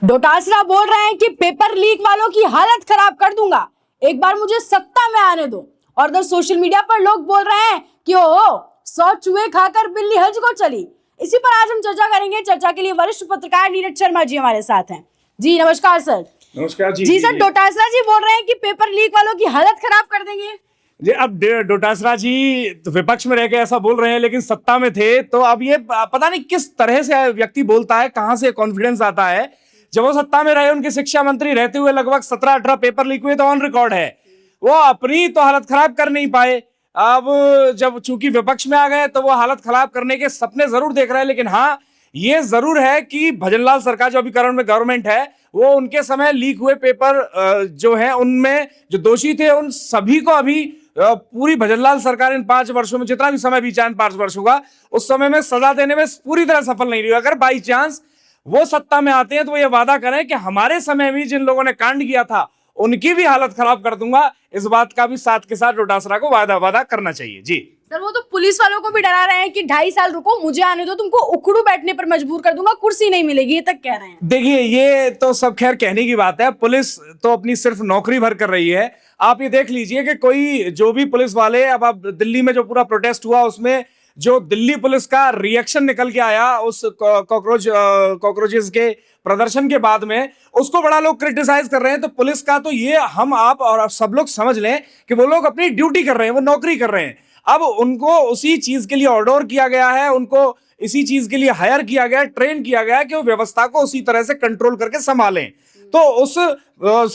डोटासरा बोल रहे हैं कि पेपर लीक वालों की हालत खराब कर दूंगा, एक बार मुझे सत्ता में आने दो। और इधर सोशल मीडिया पर लोग बोल रहे हैं कि ओ 100 चूहे खाकर बिल्ली हज को चली। इसी पर आज हम चर्चा करेंगे। चर्चा के लिए वरिष्ठ पत्रकार नीरज शर्मा जी हमारे साथ हैं। जी नमस्कार सर। नमस्कार जी। जी सर, डोटासरा जी बोल रहे हैं कि पेपर लीक वालों की हालत खराब कर देंगे। जी अब डोटासरा जी तो विपक्ष में रह के ऐसा बोल रहे हैं, लेकिन सत्ता में थे तो अब ये पता नहीं किस तरह से व्यक्ति बोलता है, कहां से कॉन्फिडेंस आता है। जब वो सत्ता में रहे, उनके शिक्षा मंत्री रहते हुए लगभग 17-18 पेपर लीक हुए तो ऑन रिकॉर्ड है। वो अपनी तो हालत खराब कर नहीं पाए। अब जब चूंकि विपक्ष में आ गए तो वो हालत खराब करने के सपने जरूर देख रहे हैं। लेकिन हाँ, ये जरूर है कि भजनलाल सरकार जो अभी करंट में गवर्नमेंट है, वो उनके समय लीक हुए पेपर जो है उनमें जो दोषी थे उन सभी को अभी पूरी भजनलाल सरकार इन 5 वर्षों में, जितना भी समय बीता इन 5 वर्षों का, उस समय में सजा देने में पूरी तरह सफल नहीं रही। अगर बाई चांस वो सत्ता में आते हैं तो ये वादा करें कि हमारे समय में जिन लोगों ने कांड किया था उनकी भी हालत खराब कर दूंगा। इस बात का भी साथ के साथ डोटासरा को वादा करना चाहिए। जी सर, वो तो पुलिस वालों को भी डरा रहे हैं कि 2.5 साल रुको, मुझे आने दो, तुमको उखड़ू बैठने पर मजबूर कर दूंगा, कुर्सी नहीं मिलेगी, ये तक कह रहे हैं। देखिए, ये तो सब खैर कहने की बात है। पुलिस तो अपनी सिर्फ नौकरी भर कर रही है। आप ये देख लीजिए कि कोई जो भी पुलिस वाले, अब आप दिल्ली में जो पूरा प्रोटेस्ट हुआ उसमें जो दिल्ली पुलिस का रिएक्शन निकल के आया उस कॉकरोचेस के प्रदर्शन के बाद में, उसको बड़ा लोग क्रिटिसाइज कर रहे हैं। तो पुलिस का तो ये हम आप और सब लोग समझ लें कि वो लोग अपनी ड्यूटी कर रहे हैं, वो नौकरी कर रहे हैं। अब उनको उसी चीज के लिए ऑर्डर किया गया है, उनको इसी चीज के लिए हायर किया गया है, ट्रेन किया गया है कि वो व्यवस्था को उसी तरह से कंट्रोल करके संभालें। तो उस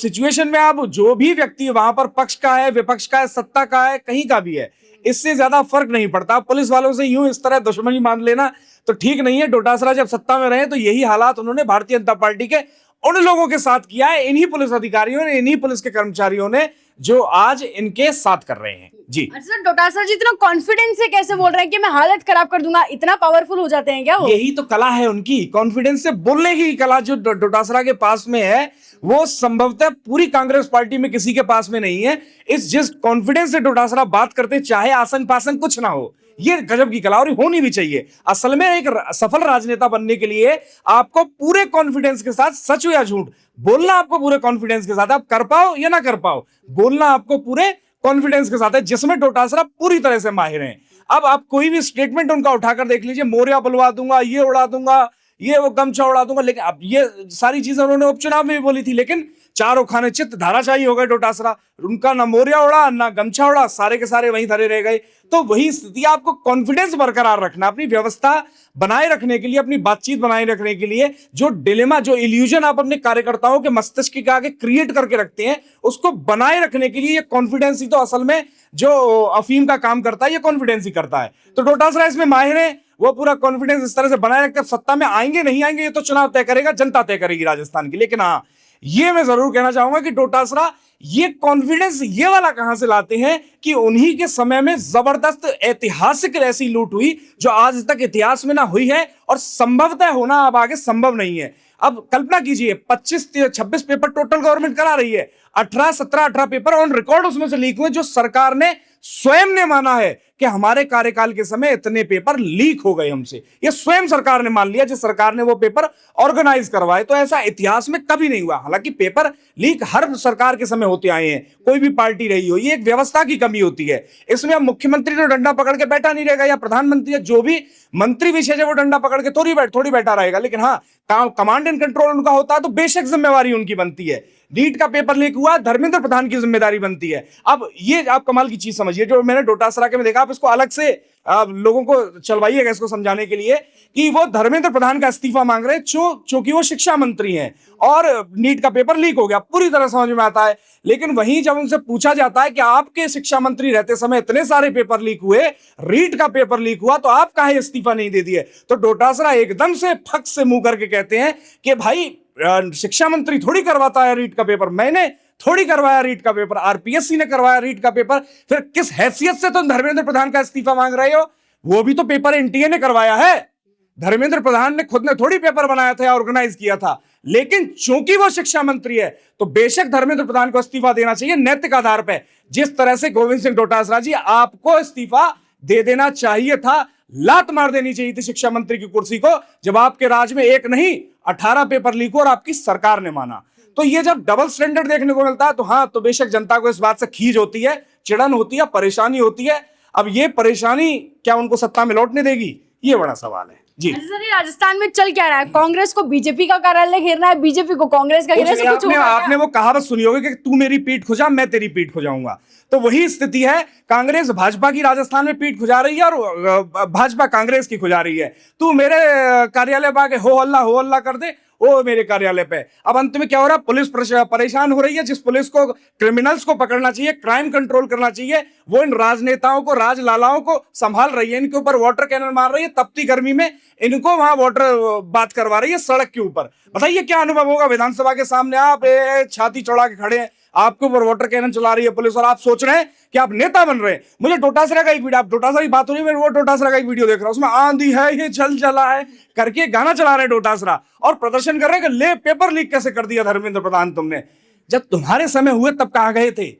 सिचुएशन में अब जो भी व्यक्ति वहां पर पक्ष का है, विपक्ष का है, सत्ता का है, कहीं का भी है, इससे ज्यादा फर्क नहीं पड़ता। पुलिस वालों से यूं इस तरह दुश्मनी मान लेना तो ठीक नहीं है। डोटासरा जब सत्ता में रहे तो यही हालात उन्होंने भारतीय जनता पार्टी के उन लोगों के साथ किया है, इन्हीं पुलिस अधिकारियों ने, इन्हीं पुलिस के कर्मचारियों ने, जो आज इनके साथ कर रहे हैं। जी अच्छा, डोटासरा जी इतना कॉन्फिडेंस से कैसे बोल रहे हैं कि मैं हालत खराब कर दूंगा? इतना पावरफुल हो जाते हैं क्या वो? यही तो कला है उनकी, कॉन्फिडेंस से बोलने की कला जो डोटासरा के पास में है, वो संभवतः पूरी कांग्रेस पार्टी में किसी के पास में नहीं है। इस जिस कॉन्फिडेंस से डोटासरा बात करते, चाहे आसन पासन कुछ ना हो, ये गजब की कला और होनी भी चाहिए। असल में एक सफल राजनेता बनने के लिए आपको पूरे कॉन्फिडेंस के साथ, सच हो या झूठ, बोलना आपको पूरे कॉन्फिडेंस के साथ, आप कर पाओ या ना कर पाओ, बोलना आपको पूरे कॉन्फिडेंस के साथ है, जिसमें डोटासरा पूरी तरह से माहिर हैं। अब आप कोई भी स्टेटमेंट उनका उठाकर देख लीजिए, मोरिया बुलवा दूंगा, ये उड़ा दूंगा, ये वो गमछा उड़ा दूंगा, लेकिन अब ये सारी चीजें उन्होंने उपचुनाव में भी बोली थी, लेकिन चारों खाने चित्त धाराशाही हो गए डोटासरा। उनका ना मोरिया उड़ा ना गमछा उड़ा, सारे के सारे वहीं धरे रह गए। तो वही स्थिति, आपको कॉन्फिडेंस बरकरार रखना, अपनी व्यवस्था बनाए रखने के लिए, अपनी बातचीत बनाए रखने के लिए, जो डिलेमा, जो इल्यूजन आप अपने कार्यकर्ताओं के मस्तिष्क के आगे क्रिएट करके रखते हैं, उसको बनाए रखने के लिए ये कॉन्फिडेंस ही तो असल में जो अफीम का काम करता है, ये कॉन्फिडेंस ही करता है। तो डोटासरा इसमें माहिर है, वो पूरा कॉन्फिडेंस इस तरह से बनाए रखते हैं। सत्ता में आएंगे नहीं आएंगे ये तो चुनाव तय करेगा, जनता तय करेगी राजस्थान की। लेकिन हाँ, ये मैं जरूर कहना चाहूंगा कि डोटासरा ये कॉन्फिडेंस ये वाला कहां से लाते हैं कि उन्हीं के समय में जबरदस्त ऐतिहासिक ऐसी लूट हुई जो आज तक इतिहास में ना हुई है और संभवतः होना अब आगे संभव नहीं है। अब कल्पना कीजिए, 25-26 पेपर टोटल गवर्नमेंट करा रही है, 18 पेपर ऑन रिकॉर्ड उसमें से लीक हुए, जो सरकार ने स्वयं ने माना है कि हमारे कार्यकाल के समय इतने पेपर लीक हो गए हमसे। ये स्वयं सरकार ने मान लिया, जिस सरकार ने वो पेपर ऑर्गेनाइज करवाए। तो ऐसा इतिहास में कभी नहीं हुआ। हालांकि पेपर लीक हर सरकार के समय होते आए हैं, कोई भी पार्टी रही हो, ये एक व्यवस्था की कमी होती है। इसमें अब मुख्यमंत्री तो डंडा पकड़ के बैठा नहीं रहेगा, या प्रधानमंत्री, जो भी मंत्री विशेष है वो डंडा पकड़ के थोड़ी बैठा रहेगा। लेकिन हाँ, कमांड एंड कंट्रोल उनका होता है तो बेशक जिम्मेवारी उनकी बनती है। नीट का पेपर लीक हुआ, धर्मेंद्र प्रधान की जिम्मेदारी बनती है। अब ये आप कमाल की चीज समझिए, जो मैंने डोटासरा के में देखा, आप इसको अलग से लोगों को चलवाइएगा इसको समझाने के लिए कि वो धर्मेंद्र प्रधान का इस्तीफा मांग रहे हैं, चूंकि वो शिक्षा मंत्री हैं और नीट का पेपर लीक हो गया, पूरी तरह समझ में आता है। लेकिन वहीं जब उनसे पूछा जाता है कि आपके शिक्षा मंत्री रहते समय इतने सारे पेपर लीक हुए, रीट का पेपर लीक हुआ, तो आप काहे इस्तीफा नहीं दे दिए, तो डोटासरा एकदम से फक से मुंह करके कहते हैं कि भाई, शिक्षा मंत्री थोड़ी करवाता है रीट का पेपर, मैंने थोड़ी करवाया रीट का पेपर, आरपीएससी ने करवाया रीट का पेपर। फिर किस हैसियत से तुम धर्मेंद्र प्रधान का इस्तीफा मांग रहे हो? वो भी तो पेपर एनटीए ने करवाया है, धर्मेंद्र प्रधान ने खुद ने थोड़ी पेपर बनाया था या ऑर्गेनाइज किया था। लेकिन चूंकि वो शिक्षा मंत्री है तो बेशक धर्मेंद्र प्रधान को इस्तीफा देना चाहिए नैतिक आधार पर। जिस तरह से गोविंद सिंह डोटासरा जी, आपको इस्तीफा दे देना चाहिए था, लात मार देनी चाहिए थी शिक्षा मंत्री की कुर्सी को, जब आपके राज में एक नहीं 18 पेपर लीक हुआ और आपकी सरकार ने माना। तो ये जब डबल स्टैंडर्ड देखने को मिलता है तो हाँ, तो बेशक जनता को इस बात से खीज होती है, चिड़न होती है, परेशानी होती है। अब ये परेशानी क्या उनको सत्ता में लौटने देगी, ये बड़ा सवाल है जी। अच्छा सर, ये राजस्थान में चल क्या रहा है? कांग्रेस को बीजेपी का कार्यालय घेरना है, बीजेपी को कांग्रेस का घेरना है, कुछ आपने होगा क्या? आपने वो कहावत सुनी होगी कि तू मेरी पीठ खुजा, मैं तेरी पीठ खुजाऊंगा। तो वही स्थिति है, कांग्रेस भाजपा की राजस्थान में पीठ खुजा रही है और भाजपा कांग्रेस की खुजा रही है। तू मेरे कार्यालय पे आके हो हल्ला कर दे, वो मेरे कार्यालय पे। अब अंत में क्या हो रहा है, पुलिस परेशान हो रही है। जिस पुलिस को क्रिमिनल्स को पकड़ना चाहिए, क्राइम कंट्रोल करना चाहिए, वो इन राजनेताओं को, राजलालाओं को संभाल रही है। इनके ऊपर वाटर कैनन मार रही है, तपती गर्मी में इनको वहां वाटर बात करवा रही है सड़क के ऊपर। बताइए क्या अनुभव होगा विधानसभा के सामने, आप छाती चौड़ा के खड़े हैं, आपके ऊपर वाटर कैनन चला रही है पुलिस और आप सोच रहे हैं कि आप नेता बन रहे हैं। मुझे डोटासरा का एक वीडियो, आप डोटासरा की बात हो रही है, मैं वो डोटासरा का एक वीडियो देख रहा हूं, उसमें आंधी है ये जल जला है करके गाना चला रहे डोटासरा और प्रदर्शन कर रहे हैं कि ले पेपर लीक कैसे कर दिया धर्मेंद्र प्रधान तुमने, जब तुम्हारे समय हुए तब कहां गए थे।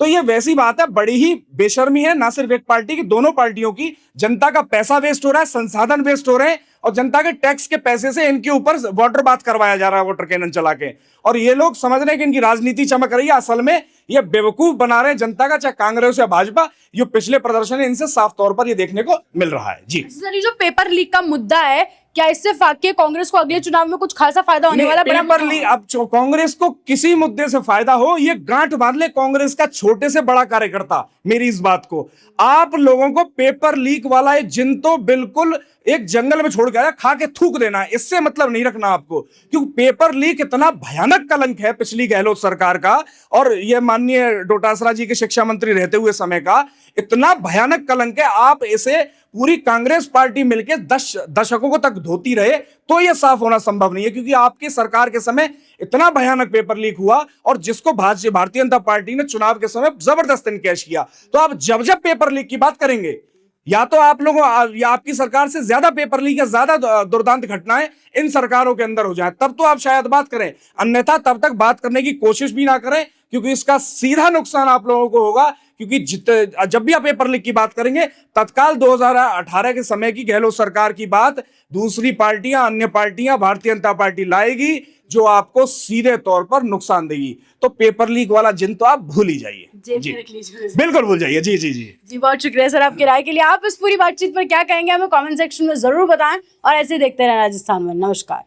तो ये वैसी बात है, बड़ी ही बेशर्मी है, ना सिर्फ एक पार्टी की, दोनों पार्टियों की। जनता का पैसा वेस्ट हो रहा है, संसाधन वेस्ट हो रहे हैं और जनता के टैक्स के पैसे से इनके ऊपर वाटर बात करवाया जा रहा है, वाटर कैनन चला के। और ये लोग समझ रहे हैं कि इनकी राजनीति चमक रही है, असल में ये बेवकूफ बना रहे हैं जनता का, चाहे कांग्रेस या भाजपा। ये पिछले प्रदर्शन है, इनसे साफ तौर पर ये देखने को मिल रहा है जी। सर, ये जो पेपर लीक का मुद्दा है, क्या इससे के कांग्रेस को अगले चुनाव में कुछ खासा फायदा होने वाला? पेपर लीक, अब कांग्रेस को किसी मुद्दे से फायदा हो, ये गांठ बांध ले कांग्रेस का छोटे से बड़ा कार्यकर्ता मेरी इस बात को। आप लोगों को पेपर लीक वाला ये जिन तो बिल्कुल एक जंगल में छोड़ के आया, खा के थूक देना, इससे मतलब नहीं रखना आपको। क्योंकि पेपर लीक इतना भयानक कलंक है पिछली गहलोत सरकार का और ये माननीय डोटासरा जी के शिक्षा मंत्री रहते हुए समय का, इतना भयानक कलंक है। आप इसे पूरी कांग्रेस पार्टी मिलकर 10 दशकों तक धोती रहे तो यह साफ होना संभव नहीं है, क्योंकि आपकी सरकार के समय इतना भयानक पेपर लीक हुआ और जिसको भारतीय जनता पार्टी ने चुनाव के समय जबरदस्त इनकैश किया। तो आप जब जब पेपर लीक की बात करेंगे, या तो आप लोगों या आपकी सरकार से ज्यादा पेपर लीक या ज्यादा दुर्दांत घटनाएं इन सरकारों के अंदर हो जाए, तब तो आप शायद बात करें, अन्यथा तब तक बात करने की कोशिश भी ना करें, क्योंकि इसका सीधा नुकसान आप लोगों को होगा। क्योंकि जब भी आप पेपर लीक की बात करेंगे, तत्काल 2018 के समय की गहलोत सरकार की बात दूसरी पार्टियां, अन्य पार्टियां, भारतीय जनता पार्टी लाएगी, जो आपको सीधे तौर पर नुकसान देगी। तो पेपर लीक वाला जिन तो आप भूल ही जाइए जी, बिल्कुल भूल जाइए जी जी जी जी। बहुत शुक्रिया सर आपकी राय के लिए। आप इस पूरी बातचीत पर क्या कहेंगे, हमें कमेंट सेक्शन में जरूर बताएं और ऐसे देखते रहें राजस्थान में। नमस्कार।